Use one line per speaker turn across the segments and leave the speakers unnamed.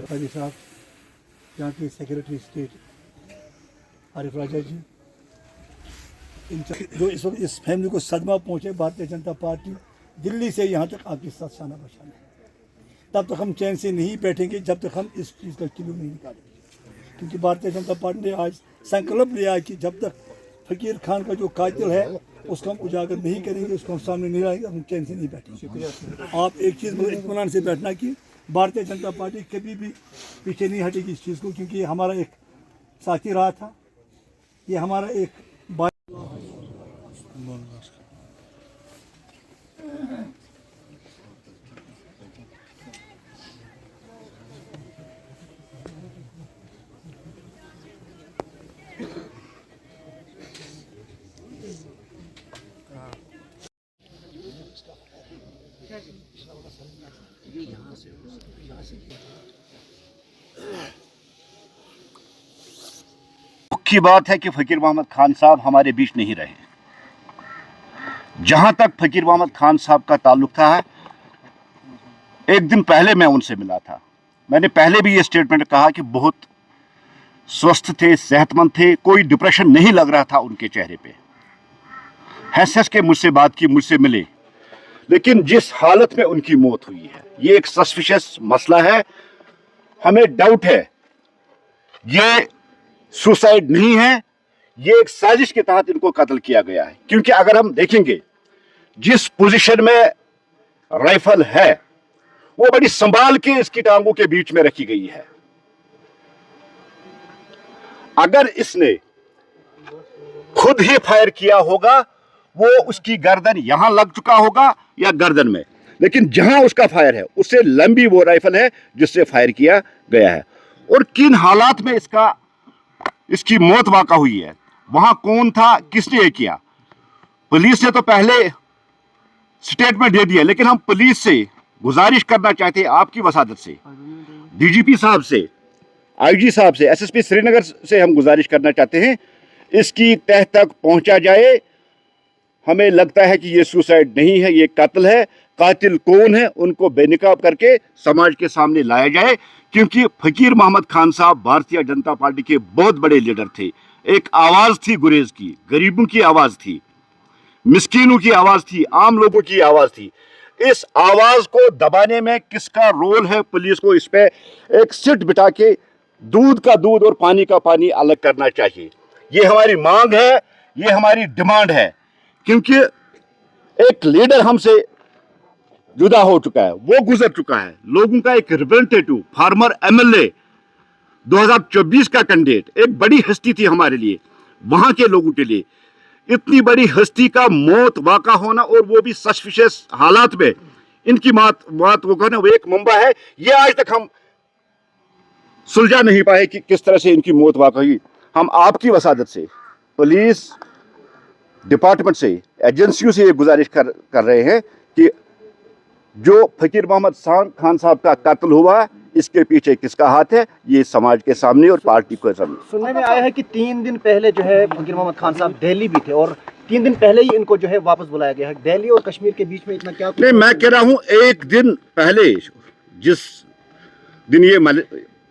हाजी साहब, यहाँ के सेक्रेटरी स्टेट आरिफ राजा जी, जो इस वक्त इस फैमिली को सदमा पहुँचे, भारतीय जनता पार्टी दिल्ली से यहाँ तक आपके साथ शाना बशाना है। तब तक हम चैन से नहीं बैठेंगे जब तक हम इस चीज़ का किलो नहीं निकालेंगे, क्योंकि भारतीय जनता पार्टी ने आज संकल्प लिया है कि जब तक फकीर खान का जो कातिल है उसको हम उजागर नहीं करेंगे, उसको हम सामने नहीं लाएंगे, हम चैन से नहीं बैठेंगे। आप एक चीज़ में इत्मीनान से बैठना कि भारतीय जनता पार्टी कभी भी पीछे नहीं हटेगी इस चीज़ को, क्योंकि ये हमारा एक साथी रहा था, ये हमारा एक
की बात है कि फकीर मोहम्मद खान साहब हमारे बीच नहीं रहे। जहां तक फकीर मोहम्मद खान साहब का ताल्लुक था, एक दिन पहले मैं उनसे मिला था। मैंने पहले भी ये स्टेटमेंट कहा कि बहुत स्वस्थ थे, सेहतमंद थे, कोई डिप्रेशन नहीं लग रहा था उनके चेहरे पे। हंस के मुझसे बात की, मुझसे मिले, लेकिन जिस हालत में उनकी मौत हुई है ये एक सस्पिशियस मसला है। हमें डाउट है ये सुसाइड नहीं है, ये एक साजिश के तहत इनको कत्ल किया गया है। क्योंकि अगर हम देखेंगे जिस पोजीशन में राइफल है वो बड़ी संभाल के इसकी टांगों के बीच में रखी गई है। अगर इसने खुद ही फायर किया होगा वो उसकी गर्दन यहां लग चुका होगा या गर्दन में, लेकिन जहां उसका फायर है उससे लंबी वो राइफल है जिससे फायर किया गया है। और किन हालात में इसकी मौत वाक़ा हुई है, वहां कौन था, किसने ये किया। पुलिस ने तो पहले स्टेटमेंट दे दिया, लेकिन हम पुलिस से गुजारिश करना चाहते हैं आपकी वसादत से, डीजीपी साहब से, आईजी साहब से, एसएसपी श्रीनगर से हम गुजारिश करना चाहते हैं इसकी तह तक पहुंचा जाए। हमें लगता है कि ये सुसाइड नहीं है, ये कातिल है। कातिल कौन है उनको बेनकाब करके समाज के सामने लाया जाए, क्योंकि फकीर मोहम्मद खान साहब भारतीय जनता पार्टी के बहुत बड़े लीडर थे। एक आवाज थी गुरेज की, गरीबों की आवाज थी, मिस्कीनों की आवाज थी, आम लोगों की आवाज थी। इस आवाज को दबाने में किसका रोल है? पुलिस को इस पे एक सिट बिठा के दूध का दूध और पानी का पानी अलग करना चाहिए। ये हमारी मांग है, ये हमारी डिमांड है, क्योंकि एक लीडर हमसे जुदा हो चुका है, वो गुजर चुका है। लोगों का एक रिप्रेजेंटेटिव, फार्मर एमएलए, 2024 का कैंडिडेट, एक बड़ी हस्ती थी हमारे लिए, वहां के लोगों के लिए। इतनी बड़ी हस्ती का मौत वाक़ा होना, और वो भी सस्पिशियस हालात में, इनकी मौत वो कहना, वो एक मुंबा है। ये आज तक हम सुलझा नहीं पाए कि किस तरह से इनकी मौत वाक़ा हुई। हम आपकी वसादत से, पुलिस डिपार्टमेंट से, एजेंसियों से ये गुजारिश कर रहे हैं कि जो फकीर मोहम्मद खान साहब का कत्ल हुआ, इसके पीछे किसका हाथ है, ये समाज के सामने और पार्टी के सामने।
सुनने में आया है कि 3 दिन पहले जो है फकीर मोहम्मद खान साहब दिल्ली भी थे, और 3 दिन पहले ही इनको जो है वापस बुलाया गया है। दिल्ली और कश्मीर के बीच में इतना क्या? नहीं,
मैं कह रहा हूँ एक दिन पहले, जिस दिन ये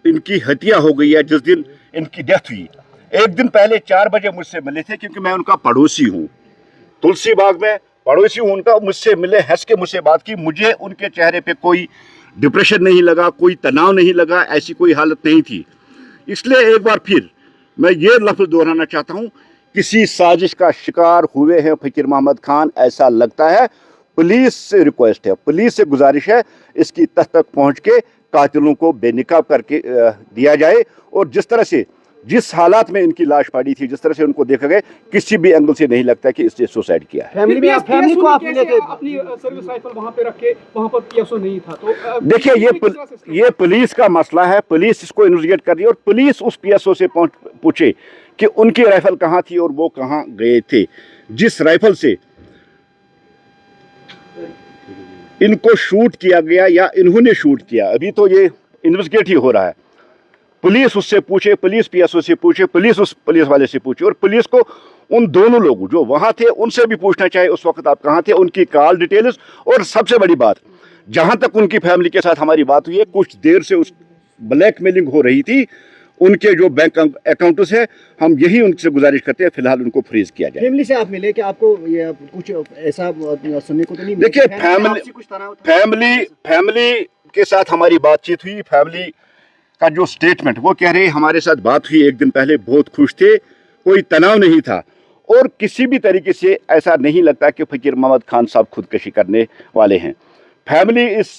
इनकी हत्या हो गई है, जिस दिन इनकी डेथ हुई, एक दिन पहले 4 बजे मुझसे मिले थे, क्योंकि मैं उनका पड़ोसी हूँ, तुलसी बाग में पड़ोसी हूँ उनका। मुझसे मिले, हंस के मुझसे बात की, मुझे उनके चेहरे पे कोई डिप्रेशन नहीं लगा, कोई तनाव नहीं लगा, ऐसी कोई हालत नहीं थी। इसलिए एक बार फिर मैं ये लफ्ज़ दोहराना चाहता हूँ, किसी साजिश का शिकार हुए हैं फ़कीर मोहम्मद खान, ऐसा लगता है। पुलिस से रिक्वेस्ट है, पुलिस से गुजारिश है, इसकी तह तक पहुँच के कातिलों को बेनकाब करके दिया जाए। और जिस तरह से, जिस हालात में इनकी लाश पड़ी थी, जिस तरह से उनको देखा गया, किसी भी एंगल से नहीं लगता कि इसने सुसाइड किया है।
फैमिली को आप मिले थे?
अपनी सर्विस राइफल वहां पे रखे, वहां पर पीएसओ नहीं था, तो
देखिए ये पुलिस का मसला है, पुलिस इसको इन्वेस्टिगेट कर रही है, और पुलिस उस पीएसओ से पूछे कि उनकी राइफल कहाँ थी और वो कहाँ गए थे। जिस राइफल से इनको शूट किया गया या इन्होंने शूट किया, अभी तो ये इन्वेस्टिगेट ही हो रहा है। पुलिस उससे पूछे, पुलिस पीएसओ से पूछे, पुलिस उस पुलिस वाले से पूछे, और पुलिस को उन दोनों लोगों जो वहाँ थे उनसे भी पूछना चाहिए उस वक्त आप कहाँ थे, उनकी कॉल डिटेल्स। और सबसे बड़ी बात, जहाँ तक उनकी फैमिली के साथ हमारी बात हुई है, कुछ देर से उस ब्लैकमेलिंग हो रही थी, उनके जो बैंक अकाउंट्स है, हम यही उनसे गुजारिश करते हैं फिलहाल उनको फ्रीज किया जाए।
फैमिली से आप मिले कि आपको ये कुछ ऐसा सुनने को तो नहीं?
देखिए
फैमिली
फैमिली के साथ हमारी बातचीत हुई, फैमिली का जो स्टेटमेंट, वो कह रहे हैं हमारे साथ बात हुई एक दिन पहले, बहुत खुश थे, कोई तनाव नहीं था, और किसी भी तरीके से ऐसा नहीं लगता कि फ़कीर मोहम्मद खान साहब खुदकशी करने वाले हैं। फैमिली इस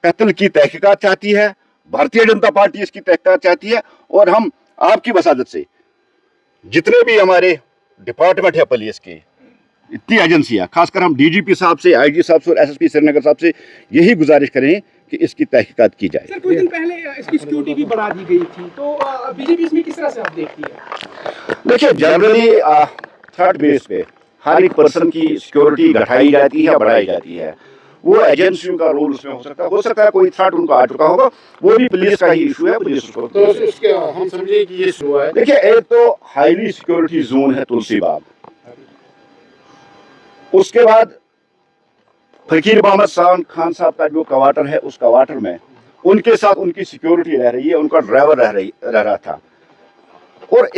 कत्ल की तहकीकात चाहती है, भारतीय जनता पार्टी इसकी तहकीकात चाहती है, और हम आपकी वसादत से जितने भी हमारे डिपार्टमेंट है पुलिस के, इतनी एजेंसियां, खासकर हम डीजीपी साहब से, आईजी साहब से और एसएसपी श्रीनगर साहब से यही गुजारिश करें कि इसकी तहकीकात की जाए।
सर कुछ दिन पहले इसकी सिक्योरिटी भी बढ़ा दी गई थी, तो बीजेपी इसमें किस तरह से आप देखती है?
देखिए जनरली थर्ड बेस पे हर एक पर्सन की सिक्योरिटी घटाई जाती है, बढ़ाई जाती है। वो एजेंसियों का रोल उसमें हो सकता है कोई थ्रेट उनको आ चुका होगा, वो भी पुलिस का ही इशू है, पुलिस उसको।
तो इसके हम समझे कि ये हुआ है।
देखिए एक तो हाईली सिक्योरिटी जोन है तुलसी बाग, उसके बाद फ़कीर मोहम्मद खान साहब का जो क्वार्टर है, उस क्वार्टर में उनके साथ उनकी सिक्योरिटी रह रही है, उनका ड्राइवर रह रहा था। और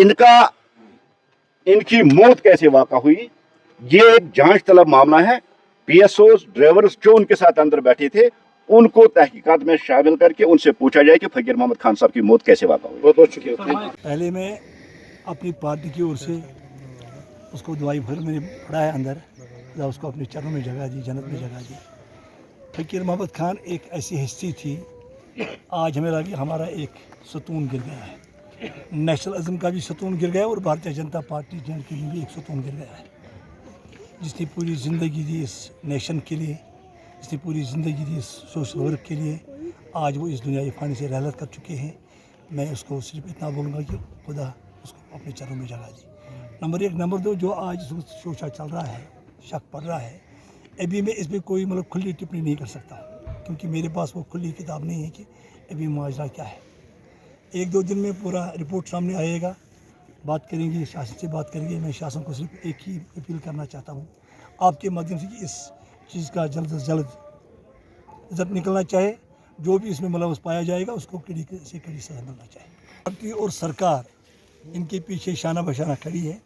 इनकी मौत कैसे वाक़ा हुई, ये एक जांच तलब मामला है। पीएसओ ड्राइवर्स जो उनके साथ अंदर बैठे थे, उनको तहकीकात में शामिल करके उनसे पूछा जाए कि फ़कीर मोहम्मद खान साहब की मौत कैसे वाक़ा हुई।
बहुत बहुत शुक्रिया।
पहले मैं अपनी पार्टी की ओर से उसको दुआई भर मैंने पढ़ाया अंदर, खुदा उसको अपने चरणों में जगह दी, जन्नत में जगह दी। फ़कीर मोहम्मद खान एक ऐसी हस्ती थी, आज हमें लगा कि हमारा एक सतून गिर गया है, नेशनलिज्म का भी सतून गिर गया और भारतीय जनता पार्टी के लिए भी एक सतून गिर गया है। जिसने पूरी ज़िंदगी दी इस नेशन के लिए, जिसने पूरी ज़िंदगी दी इस सोशल वर्क के लिए, आज वो इस दुनियाई फ़ानी से रहलत कर चुके हैं। मैं उसको सिर्फ इतना बोलूँगा कि खुदा उसको अपने चरणों में जगह दी। नंबर 1। नंबर 2, जो आज शोशा चल रहा है, शक पड़ रहा है, अभी मैं इस पर कोई मतलब खुली टिप्पणी नहीं कर सकता, क्योंकि मेरे पास वो खुली किताब नहीं है कि अभी मुआवजा क्या है। 1-2 दिन में पूरा रिपोर्ट सामने आएगा, बात करेंगे, शासन से बात करेंगे। मैं शासन को सिर्फ एक ही अपील करना चाहता हूँ आपके माध्यम से कि इस चीज़ का जल्द से जल्द रिजल्ट निकलना चाहे, जो भी इसमें मुलव्वस पाया जाएगा उसको कड़ी से कड़ी सजा मिलना चाहिए। पार्टी और सरकार इनके पीछे शाना बशाना खड़ी है,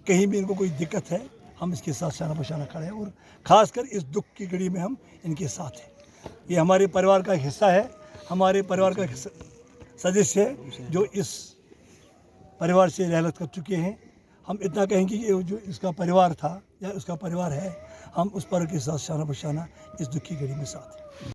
कहीं भी इनको कोई दिक्कत है हम इसके साथ शाना बशाना खड़े हैं, और ख़ासकर इस दुख की घड़ी में हम इनके साथ हैं। ये हमारे परिवार का हिस्सा है, हमारे परिवार का सदस्य है जो इस परिवार से रहलत कर चुके हैं। हम इतना कहेंगे कि जो इसका परिवार था या उसका परिवार है, हम उस पर के साथ शाना बशाना इस दुख की घड़ी में साथ हैं।